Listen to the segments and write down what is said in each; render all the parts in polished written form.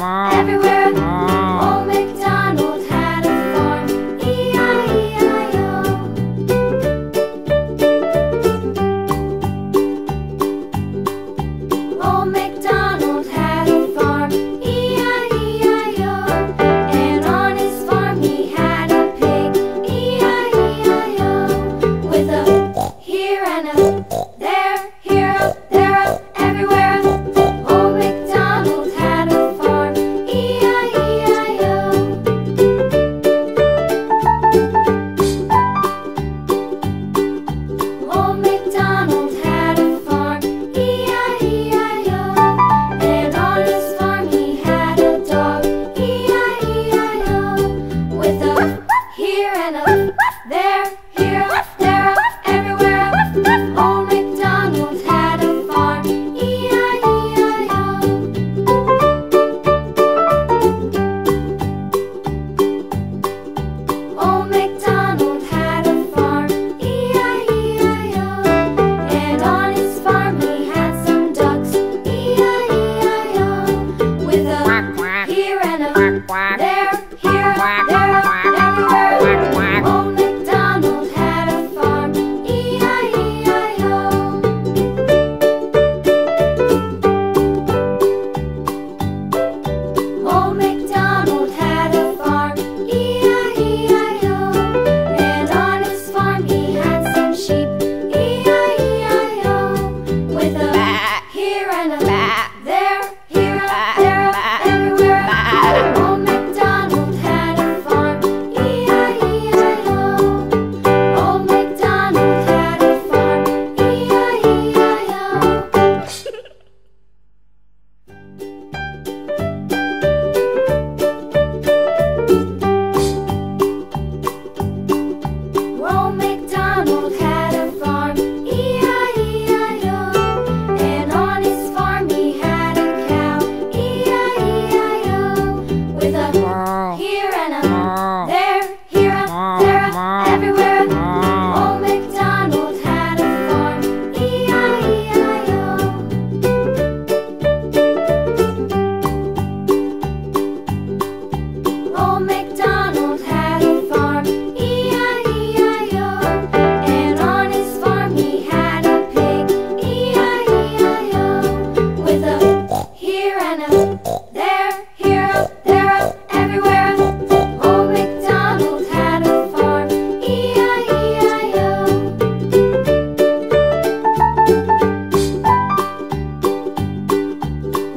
everywhere. Old MacDonald had a farm, E-I-E-I-O. Old MacDonald had a farm, E-I-E-I-O. And on his farm he had a pig, E-I-E-I-O. With a here and a there, here up, there up, everywhere. Old MacDonald had a farm, E-I-E-I-O. Old MacDonald had a farm, E-I-E-I-O. And on his farm he had a dog, E-I-E-I-O. With a here and a there, here up, there up, everywhere. Old MacDonald had a farm, E-I-E-I-O. Old MacDonald had a farm, E-I-E-I-O. And on his farm he had some ducks, E-I-E-I-O. With a here and a there, here, there, everywhere. Old MacDonald had a farm, E-I-E-I-O. Old MacDonald had a farm, E-I-E-I-O. And on his farm he had some sheep, E-I-E-I-O. With a here and a there, here, there, everywhere. Old MacDonald had a farm, E-I-E-I-O. Old MacDonald had a farm, E-I-E-I-O. Old MacDonald had a farm, E-I-E-I-O. And on his farm he had a cow, E-I-E-I-O. With a here and a there, here up, there up, everywhere. Old MacDonald had a farm, E-I-E-I-O. Old MacDonald had a farm, E-I-E-I-O. And on his farm he had a pig, E-I-E-I-O. With a here and a there, here up, there up, everywhere. Old MacDonald had a farm, E-I-E-I-O.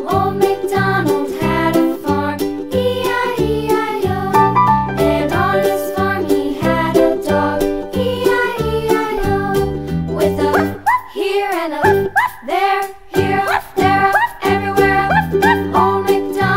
Old MacDonald had a farm, E-I-E-I-O. And on his farm he had a dog, E-I-E-I-O. With a here and a there, here up, there up, everywhere. Old MacDonald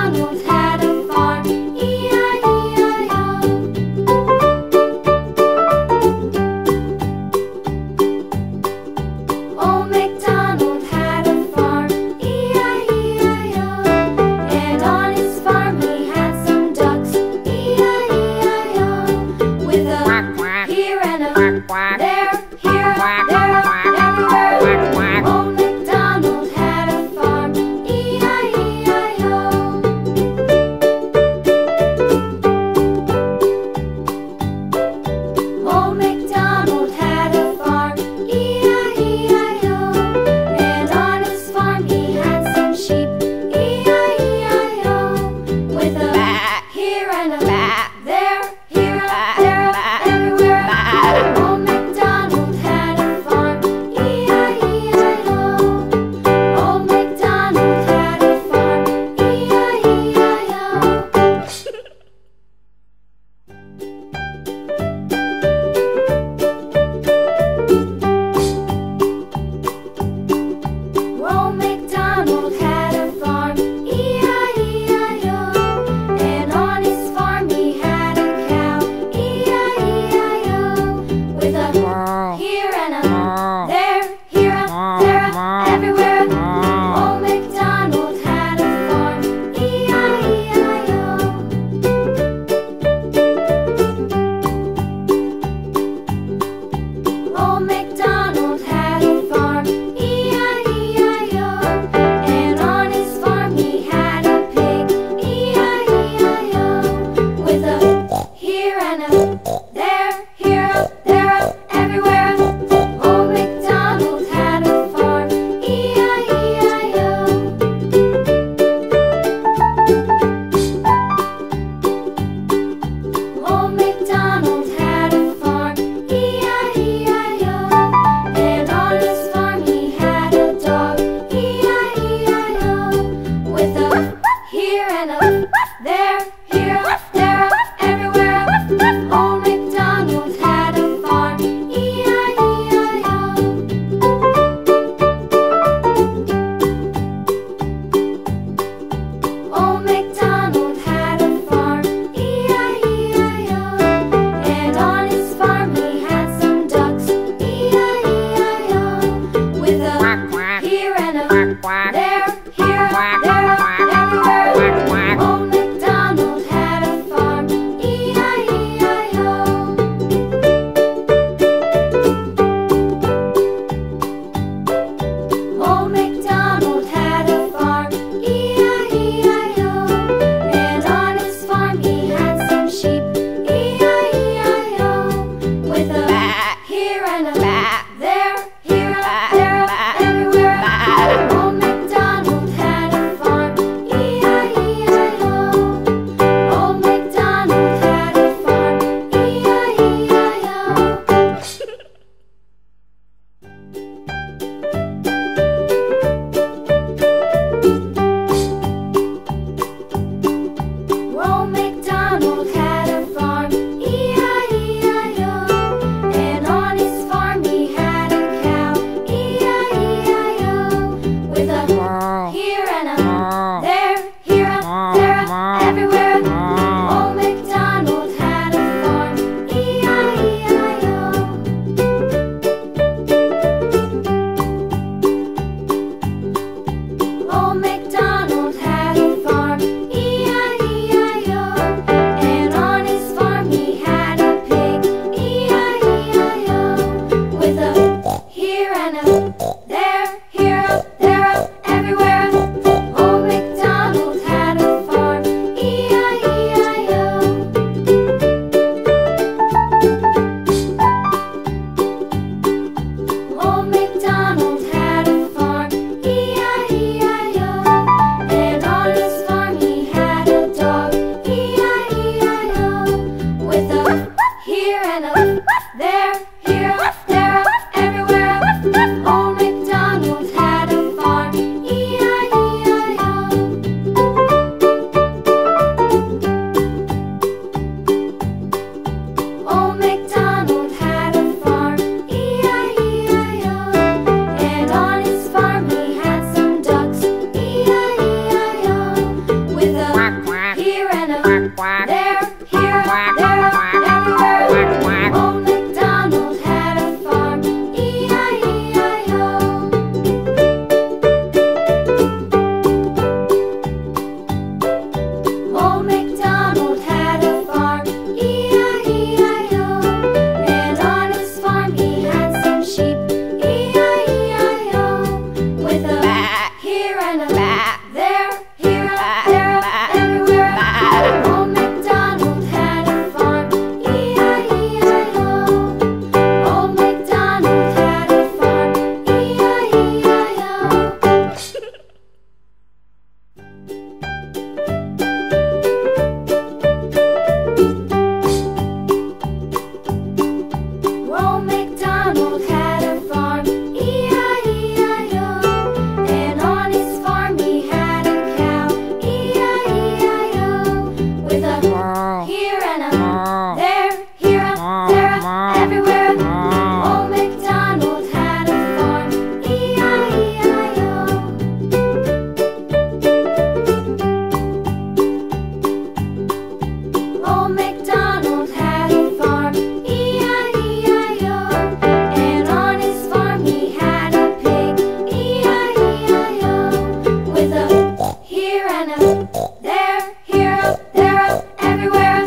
there, here, there, everywhere.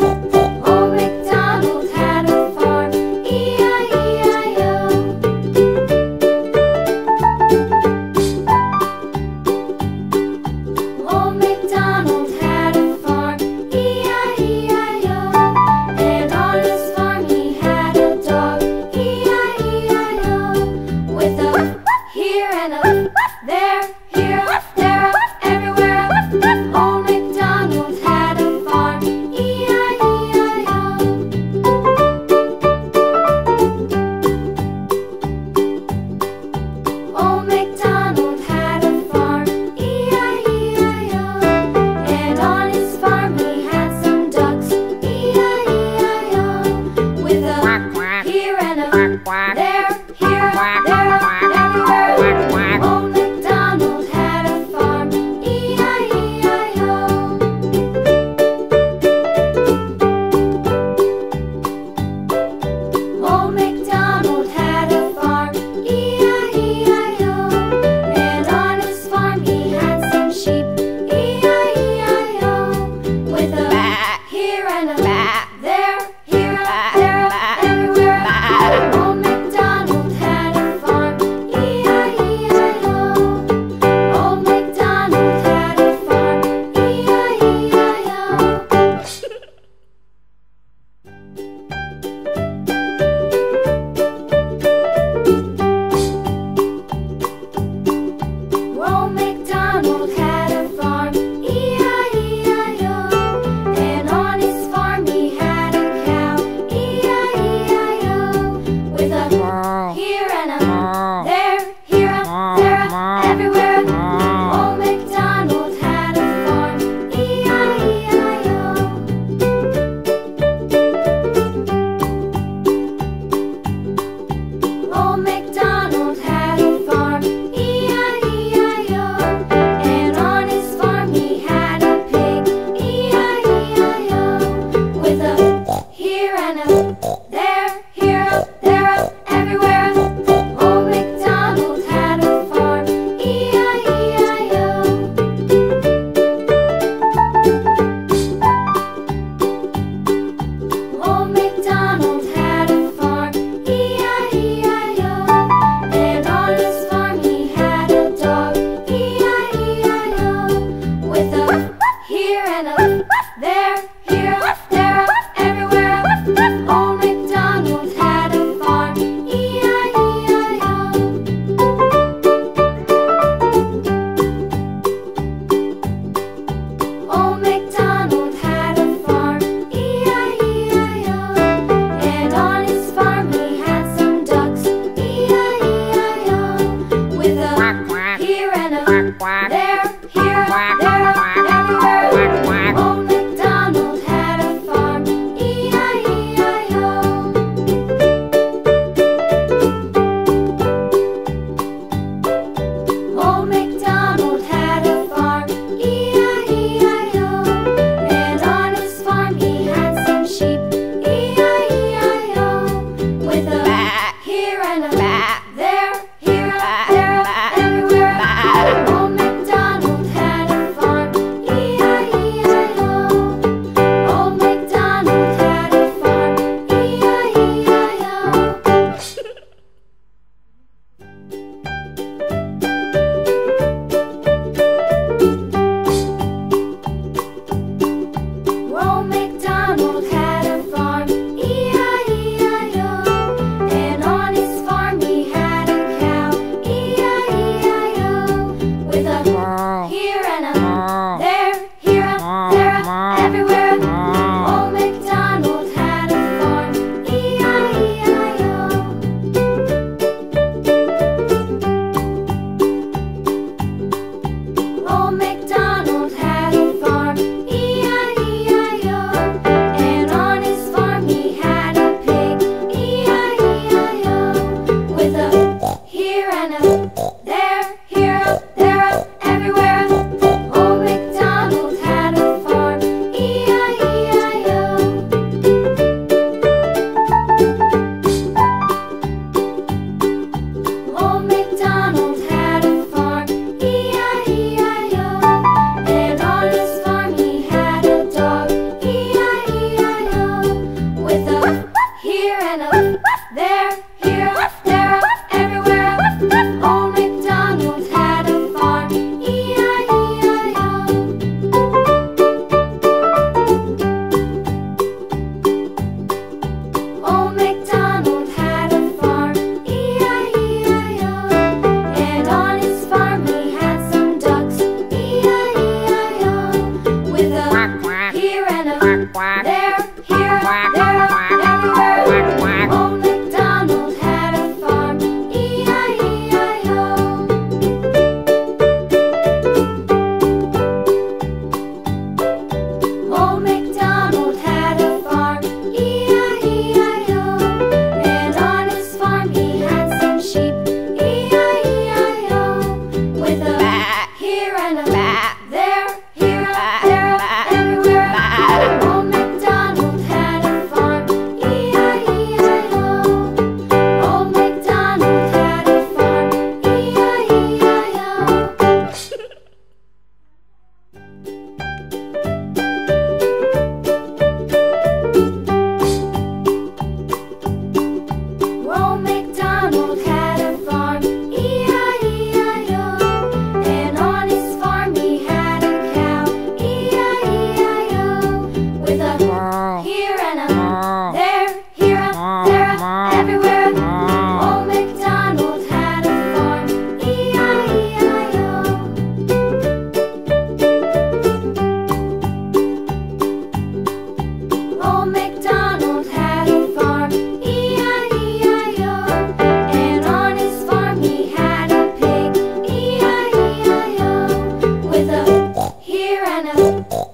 Old MacDonald had a farm, E-I-E-I-O. Old MacDonald had a farm, E-I-E-I-O. And on his farm he had a dog, E-I-E-I-O. With a here and a there, here, there, everywhere. Old MacDonald had a farm, E-I-E-I-O. Old MacDonald had a farm, E-I-E-I-O. And on his farm he had some ducks, E-I-E-I-O. With a here and a there, here, there, everywhere. Old MacDonald had a farm, E-I-E-I-O. Old MacDonald had a farm, E-I-E-I-O. And on his farm he had some sheep, E-I-E-I-O. With a here and a there, here, there, everywhere. Old MacDonald had a farm, E-I-E-I-O. Old MacDonald had a farm, E-I-E-I-O. Old MacDonald had a farm, E-I-E-I-O. And on his farm he had a cow, E-I-E-I-O. With a here and a there, here, there, everywhere. Old MacDonald had a farm, E-I-E-I-O. Old MacDonald had a farm, E-I-E-I-O. And on his farm he had a pig, E-I-E-I-O. With a here and a there, here, there, everywhere. Old MacDonald had a farm, E-I-E-I-O. Old MacDonald had a farm, E-I-E-I-O. And on his farm he had a dog, E-I-E-I-O. With a here and a there, here, there, everywhere. Old MacDonald had a farm, E-I-E-I-O. Old MacDonald had a farm, E-I-E-I-O. And on his farm he had some ducks, E-I-E-I-O. With a here and a there, here, there, everywhere. Old MacDonald had a farm, E-I-E-I-O. Old MacDonald had a farm, E-I-E-I-O. And on his farm he had some sheep, E-I-E-I-O. With a here and a there, here, there, everywhere. Old MacDonald had a farm, E-I-E-I-O. Old MacDonald had a farm, E-I-E-I-O. Old MacDonald had a farm, E-I-E-I-O. And on his farm he had a cow, E-I-E-I-O. With a here and a there, here, there, everywhere. Old MacDonald had a farm, E-I-E-I-O. Old MacDonald had a farm, E-I-E-I-O. And on his farm he had a pig, E-I-E-I-O. With a here and a there, here, there, everywhere. Old MacDonald had a farm, E-I-E-I-O.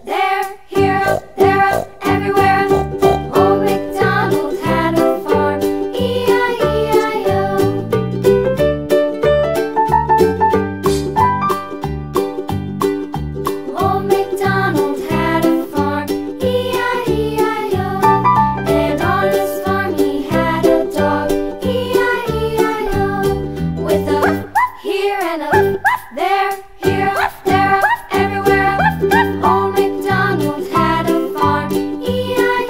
there, here, up, there, up, everywhere. Old MacDonald had a farm, E-I-E-I-O. Old MacDonald had a farm, E-I-E-I-O. And on his farm he had a dog, E-I-E-I-O. With a here and a there, here, there, everywhere. Old MacDonald had a farm, E-I-E-I-O.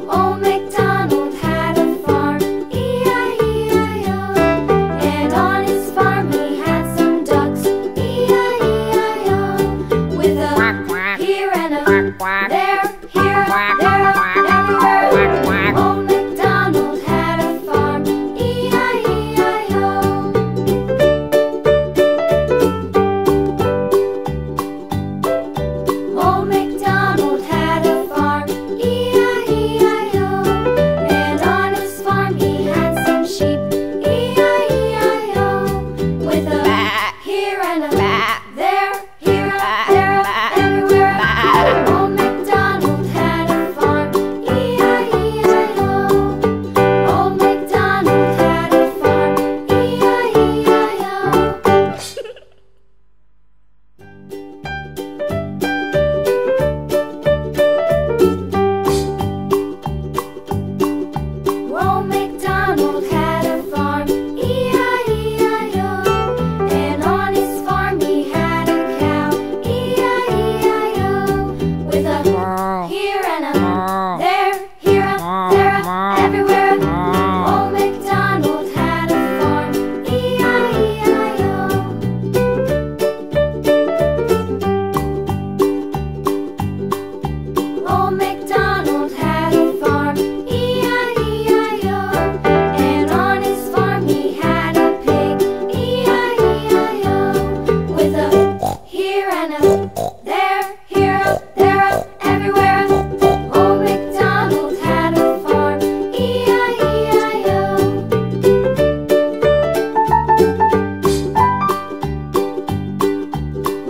Old MacDonald had a farm, E-I-E-I-O. And on his farm he had some ducks, E-I-E-I-O. With a here and a there, here, there, everywhere. Old MacDonald had a farm, E-I-E-I-O. Old MacDonald had a farm, E-I-E-I-O. And on his farm he had some sheep, E-I-E-I-O. With a here and a there, here, there, everywhere. Old MacDonald had a farm, E-I-E-I-O. Old MacDonald had a farm, E-I-E-I-O. Old MacDonald had a farm, E-I-E-I-O. And on his farm he had a cow, E-I-E-I-O. With a here and a there, here, there, everywhere. Old MacDonald had a farm, E-I-E-I-O. Old MacDonald had a farm, E-I-E-I-O. And on his farm he had a pig, E-I-E-I-O. With a here and a there, here, there, everywhere. Old MacDonald had a farm, E-I-E-I-O.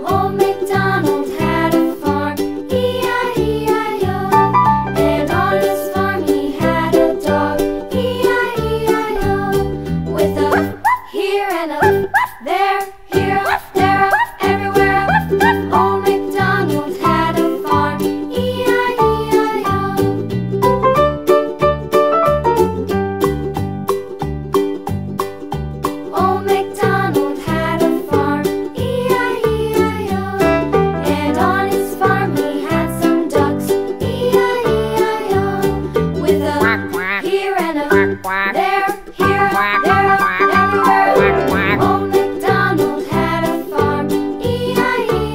Old MacDonald had a farm, E-I-E-I-O. And on his farm he had a dog, E-I-E-I-O. With a here and a there, here, there, everywhere. Old MacDonald had a farm, E-I-E-I-O. Old MacDonald had a farm, E-I-E-I-O. And on his farm he had some ducks, E-I-E-I-O. With a here and a there, here, there, everywhere. Old MacDonald had a farm, E-I-E-I-O.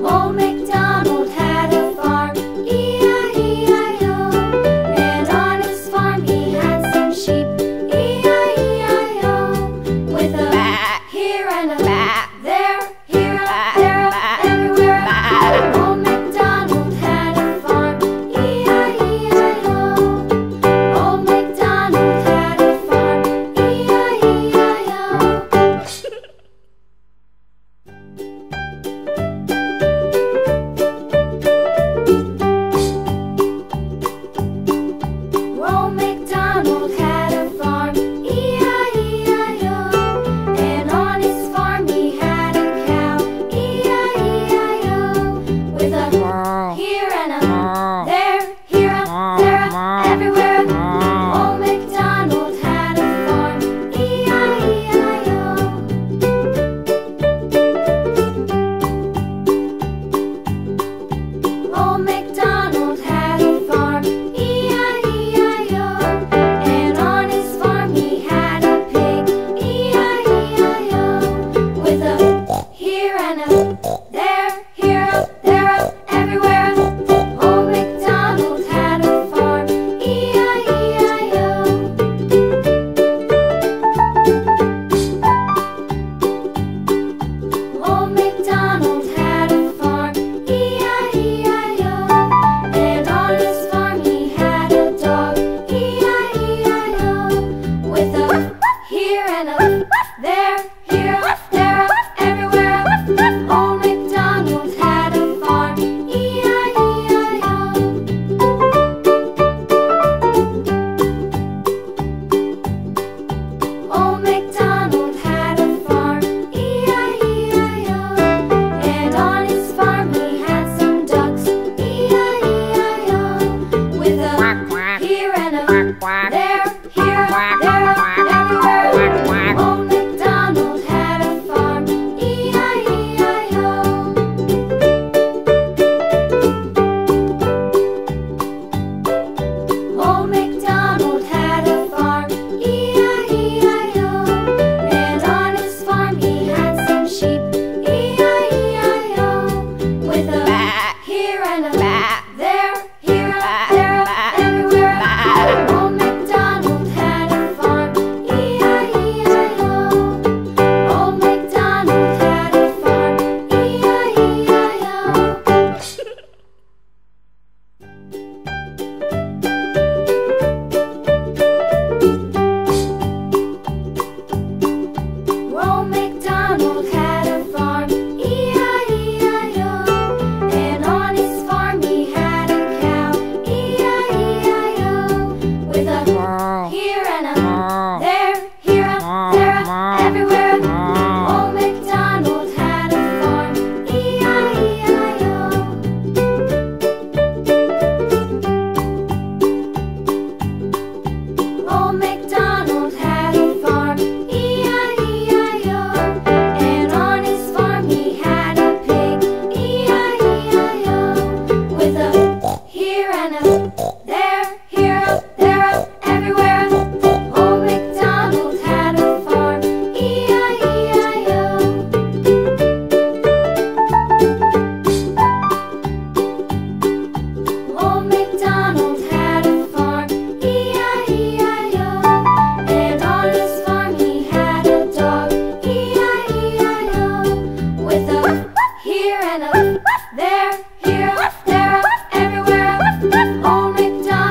Old MacDonald had a farm, E-I-E-I-O. And on his farm he had some sheep, E-I-E-I-O. With a here and a there, here, there, everywhere. Old MacDonald had a farm, E-I-E-I-O. Old MacDonald had a farm, E-I-E-I-O. Old MacDonald had a farm, E-I-E-I-O. And on his farm he had a cow, E-I-E-I-O. With a here and a there, here, there, everywhere. Old MacDonald had a farm, E-I-E-I-O. Old MacDonald had a farm, E-I-E-I-O. And on his farm he had a pig, E-I-E-I-O. With a here and a there, here, there, everywhere. Old MacDonald had a farm, E-I-E-I-O. there, here, up, there, up, everywhere. Old MacDonald had a farm, E-I-E-I-O. Old MacDonald had a farm, E-I-E-I-O. And on his farm he had a dog, E-I-E-I-O. With a here and a there, here, there, everywhere. Old MacDonald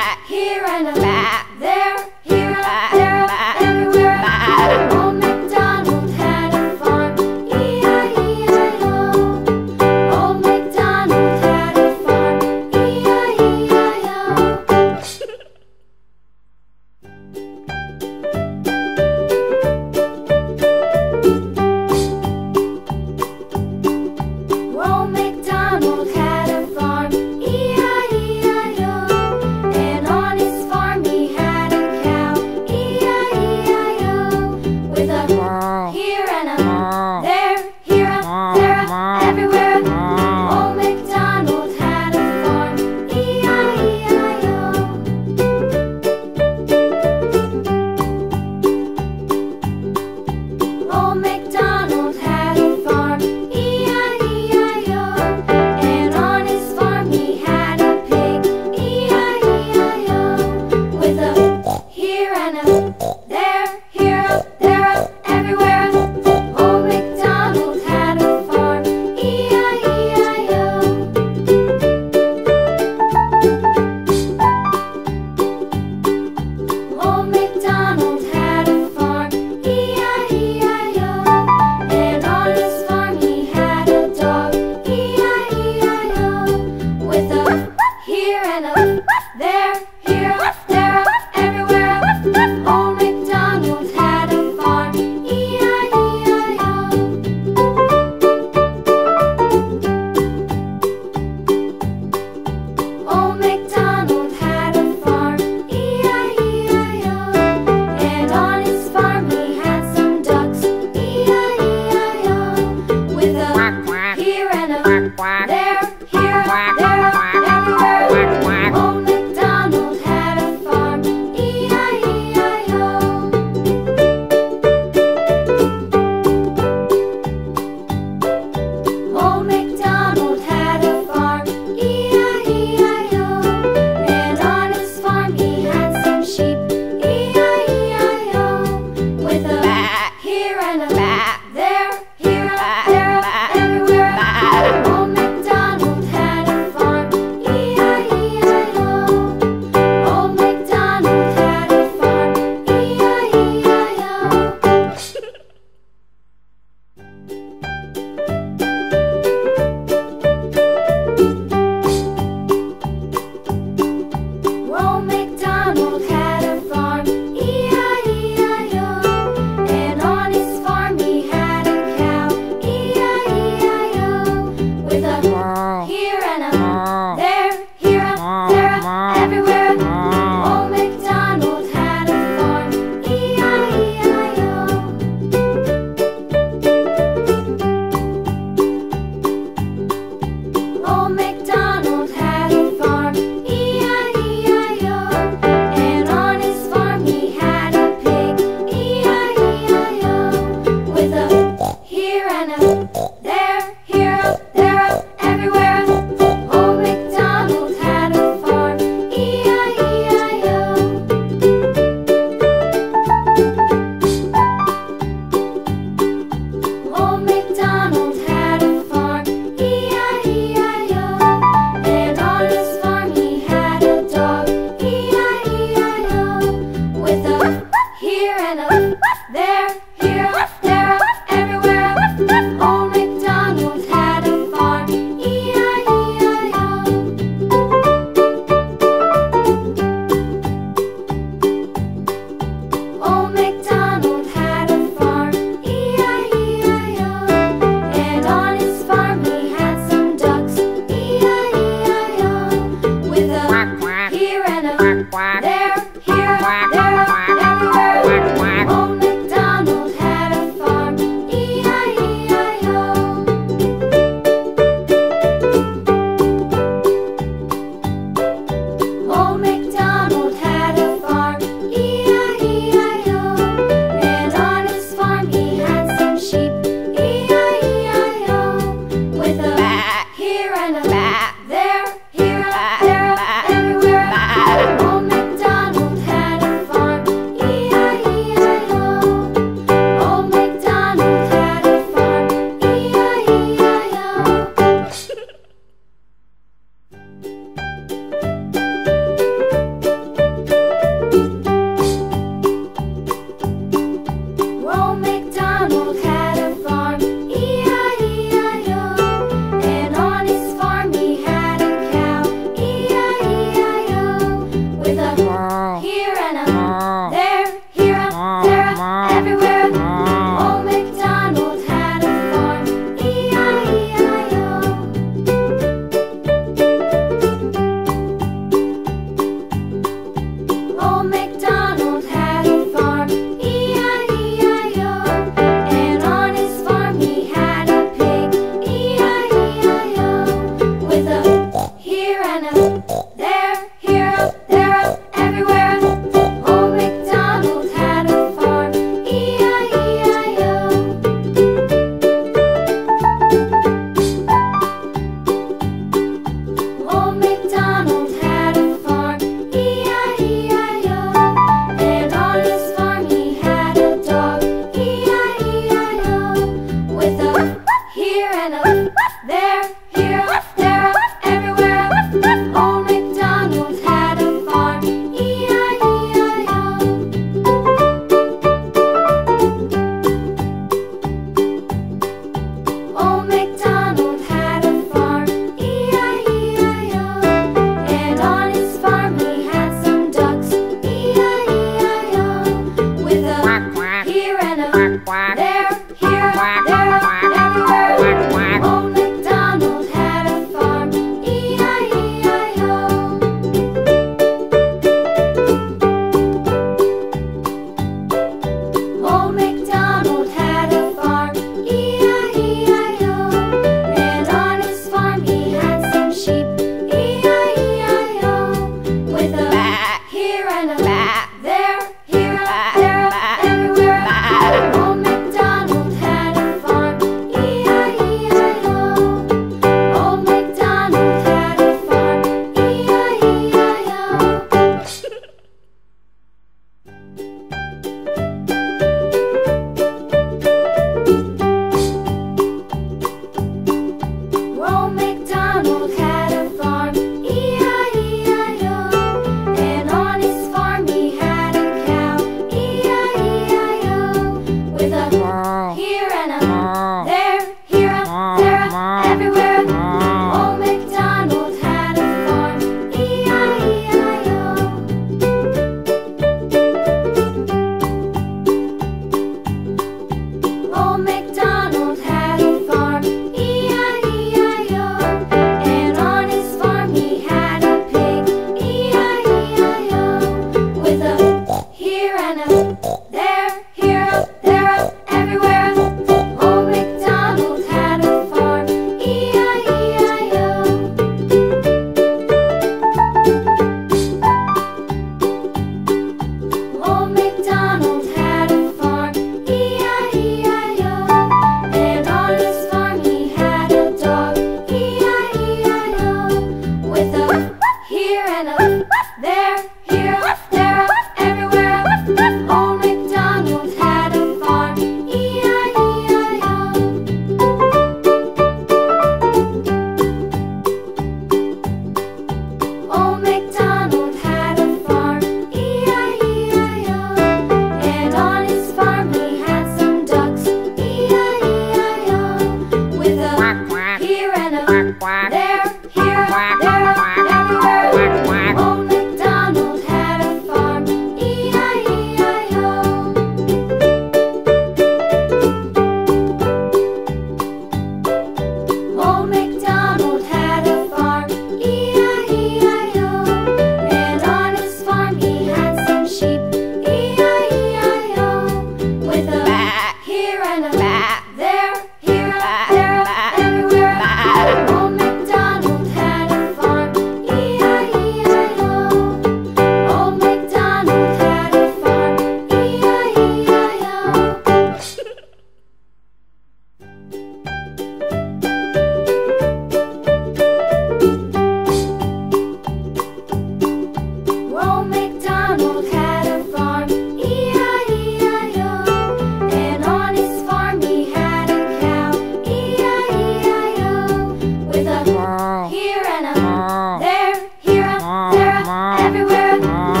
everywhere.